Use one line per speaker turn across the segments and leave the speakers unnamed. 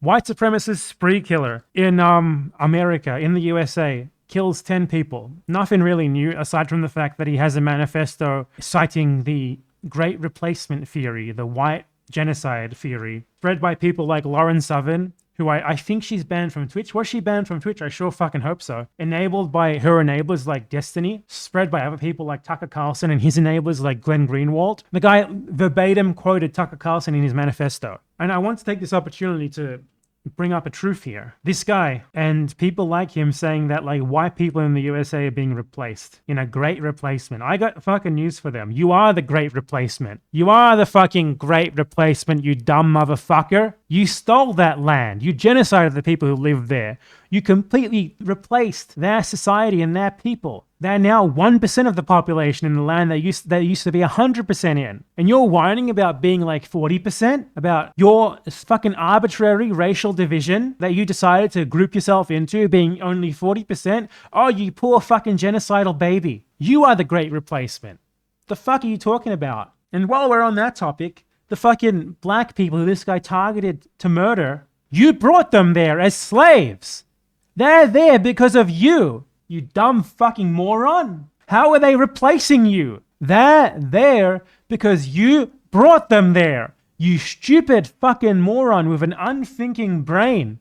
White supremacist spree killer in America, in the USA, kills 10 people. Nothing really new aside from the fact that he has a manifesto citing the Great Replacement theory, the white genocide theory, spread by people like Lauren Southern, who I think she's banned from Twitch. Was she banned from Twitch? I sure fucking hope so. Enabled by her enablers like Destiny, spread by other people like Tucker Carlson and his enablers like Glenn Greenwald. The guy verbatim quoted Tucker Carlson in his manifesto. And I want to take this opportunity to bring up a truth here. This guy and people like him saying that like white people in the USA are being replaced in a great replacement. I got fucking news for them. You are the great replacement. You are the fucking great replacement, you dumb motherfucker. You stole that land. You genocided the people who lived there. You completely replaced their society and their people. They're now 1% of the population in the land that used to be 100% in. And you're whining about being like 40%? About your fucking arbitrary racial division that you decided to group yourself into being only 40%? Oh, you poor fucking genocidal baby. You are the great replacement. The fuck are you talking about? And while we're on that topic, the fucking black people who this guy targeted to murder, you brought them there as slaves. They're there because of you. You dumb fucking moron. How are they replacing you? They're there because you brought them there. You stupid fucking moron with an unthinking brain.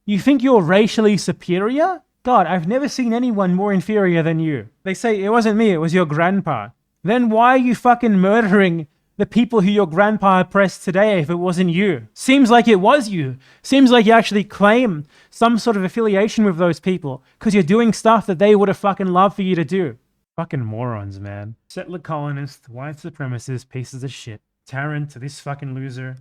You think you're racially superior? God, I've never seen anyone more inferior than you. They say it wasn't me, it was your grandpa. Then why are you fucking murdering the people who your grandpa oppressed today if it wasn't you? Seems like it was you. Seems like you actually claim some sort of affiliation with those people because you're doing stuff that they would have fucking loved for you to do. Fucking morons, man. Settler colonists, white supremacists, pieces of shit. Tarrant, this fucking loser.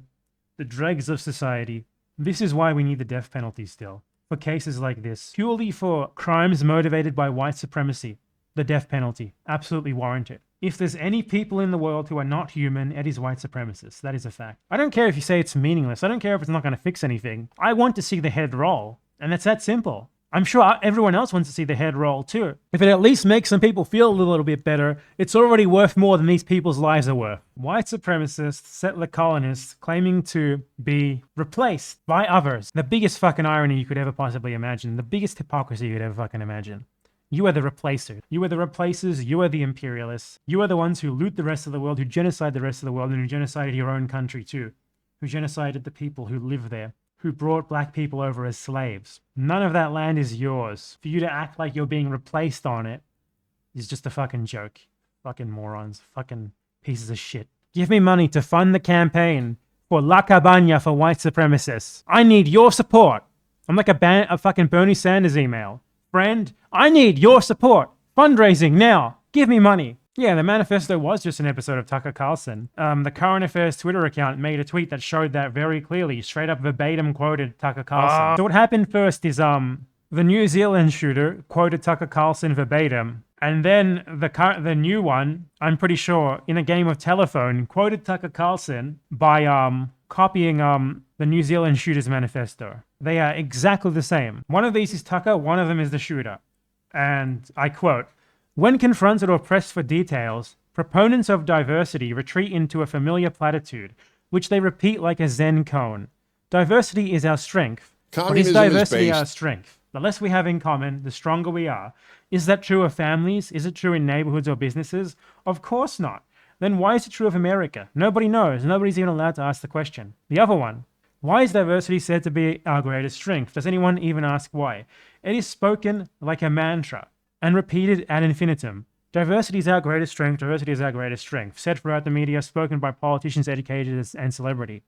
The dregs of society. This is why we need the death penalty still. For cases like this. Purely for crimes motivated by white supremacy. The death penalty. Absolutely warranted. If there's any people in the world who are not human, it is white supremacists. That is a fact. I don't care if you say it's meaningless. I don't care if it's not going to fix anything. I want to see the head roll. And it's that simple. I'm sure everyone else wants to see the head roll too. If it at least makes some people feel a little bit better, it's already worth more than these people's lives are worth. White supremacists, settler colonists, claiming to be replaced by others. The biggest fucking irony you could ever possibly imagine. The biggest hypocrisy you could ever fucking imagine. You are the replacer. You are the replacers. You are the imperialists. You are the ones who loot the rest of the world, who genocide the rest of the world, and who genocided your own country too. Who genocided the people who live there. Who brought black people over as slaves. None of that land is yours. For you to act like you're being replaced on it is just a fucking joke. Fucking morons. Fucking pieces of shit. Give me money to fund the campaign for La Cabana for white supremacists. I need your support. I'm like a fucking Bernie Sanders email. Friend, I need your support. Fundraising now. Give me money. Yeah, the manifesto was just an episode of Tucker Carlson. The Current Affairs Twitter account made a tweet that showed that very clearly, straight up verbatim quoted Tucker Carlson. So what happened first is the New Zealand shooter quoted Tucker Carlson verbatim, and then the new one, I'm pretty sure, in a game of telephone, quoted Tucker Carlson by copying the New Zealand shooter's manifesto. They are exactly the same. One of these is Tucker, one of them is the shooter. And I quote, "When confronted or pressed for details, proponents of diversity retreat into a familiar platitude, which they repeat like a Zen koan. Diversity is our strength. What is diversity our strength? The less we have in common, the stronger we are. Is that true of families? Is it true in neighborhoods or businesses? Of course not. Then why is it true of America? Nobody knows. Nobody's even allowed to ask the question." The other one, "Why is diversity said to be our greatest strength? Does anyone even ask why? It is spoken like a mantra and repeated ad infinitum. Diversity is our greatest strength. Diversity is our greatest strength. Said throughout the media, spoken by politicians, educators, and celebrity.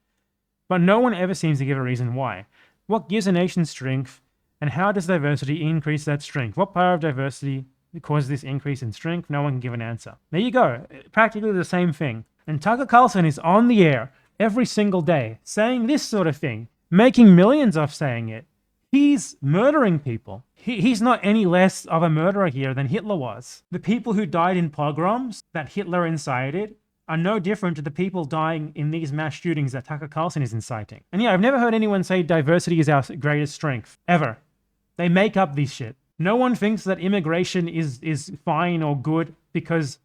But no one ever seems to give a reason why. What gives a nation strength, and how does diversity increase that strength? What power of diversity causes this increase in strength? No one can give an answer." There you go. Practically the same thing. And Tucker Carlson is on the air every single day saying this sort of thing, making millions off saying it. He's murdering people. He's not any less of a murderer here than Hitler was. The people who died in pogroms that Hitler incited are no different to the people dying in these mass shootings that Tucker Carlson is inciting. And yeah, I've never heard anyone say diversity is our greatest strength. Ever. They make up this shit. No one thinks that immigration is fine or good because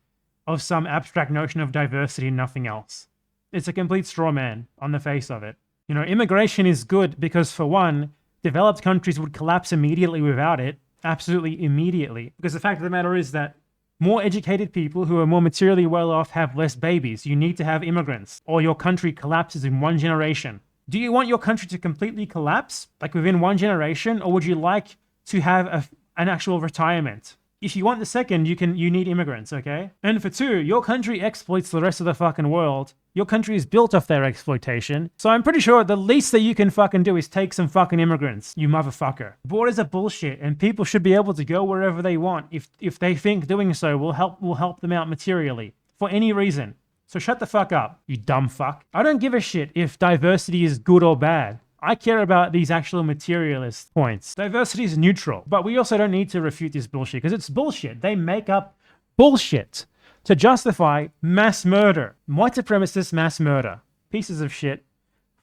of some abstract notion of diversity and nothing else. It's a complete straw man on the face of it. You know, immigration is good because, for one, developed countries would collapse immediately without it. Absolutely immediately. Because the fact of the matter is that more educated people who are more materially well off have less babies. You need to have immigrants, or your country collapses in one generation. Do you want your country to completely collapse, like within one generation, or would you like to have an actual retirement? If you want the second, you need immigrants, okay? And for two, your country exploits the rest of the fucking world. Your country is built off their exploitation. So I'm pretty sure the least that you can fucking do is take some fucking immigrants, you motherfucker. Borders are bullshit, and people should be able to go wherever they want if they think doing so will help them out materially for any reason. So shut the fuck up, you dumb fuck. I don't give a shit if diversity is good or bad. I care about these actual materialist points. Diversity is neutral, but we also don't need to refute this bullshit because it's bullshit. They make up bullshit to justify mass murder. White supremacist mass murder. Pieces of shit.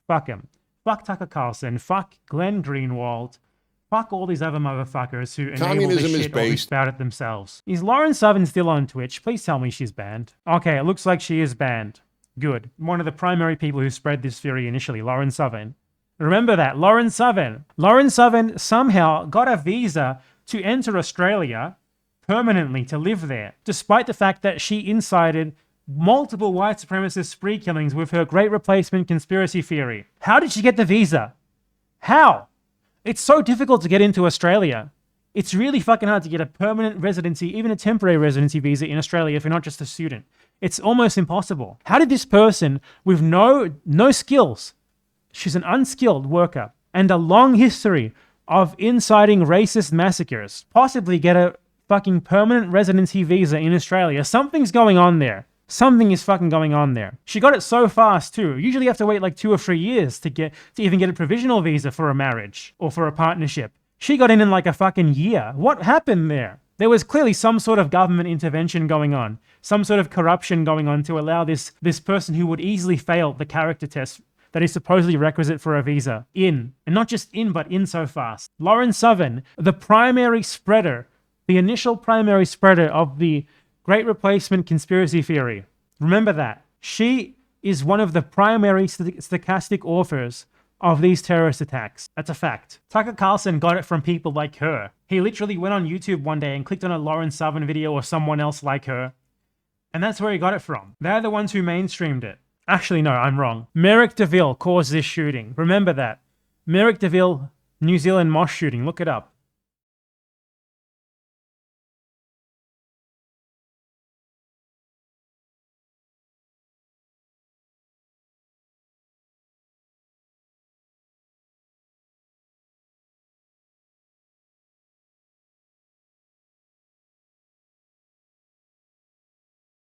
Fuck them. Fuck Tucker Carlson. Fuck Glenn Greenwald. Fuck all these other motherfuckers who enable this shit or who spout it themselves. Is Lauren Southern still on Twitch? Please tell me she's banned. Okay, it looks like she is banned. Good. One of the primary people who spread this theory initially, Lauren Southern. Remember that, Lauren Southern. Lauren Southern somehow got a visa to enter Australia permanently to live there, despite the fact that she incited multiple white supremacist spree killings with her Great Replacement conspiracy theory. How did she get the visa? How? It's so difficult to get into Australia. It's really fucking hard to get a permanent residency, even a temporary residency visa in Australia if you're not just a student. It's almost impossible. How did this person with no skills, she's an unskilled worker, and a long history of inciting racist massacres, possibly get a fucking permanent residency visa in Australia? Something's going on there. Something is fucking going on there. She got it so fast too. Usually you have to wait like 2 or 3 years to even get a provisional visa for a marriage or for a partnership. She got in like a fucking year. What happened there? There was clearly some sort of government intervention going on, some sort of corruption going on to allow this person who would easily fail the character test that is supposedly requisite for a visa in. And not just in, but in so fast. Lauren Southern, the primary spreader, the initial primary spreader of the Great Replacement conspiracy theory. Remember that. She is one of the primary stochastic authors of these terrorist attacks. That's a fact. Tucker Carlson got it from people like her. He literally went on YouTube one day and clicked on a Lauren Southern video or someone else like her. And that's where he got it from. They're the ones who mainstreamed it. Actually, no, I'm wrong. Merrick DeVille caused this shooting. Remember that. Merrick DeVille, New Zealand mosque shooting. Look it up.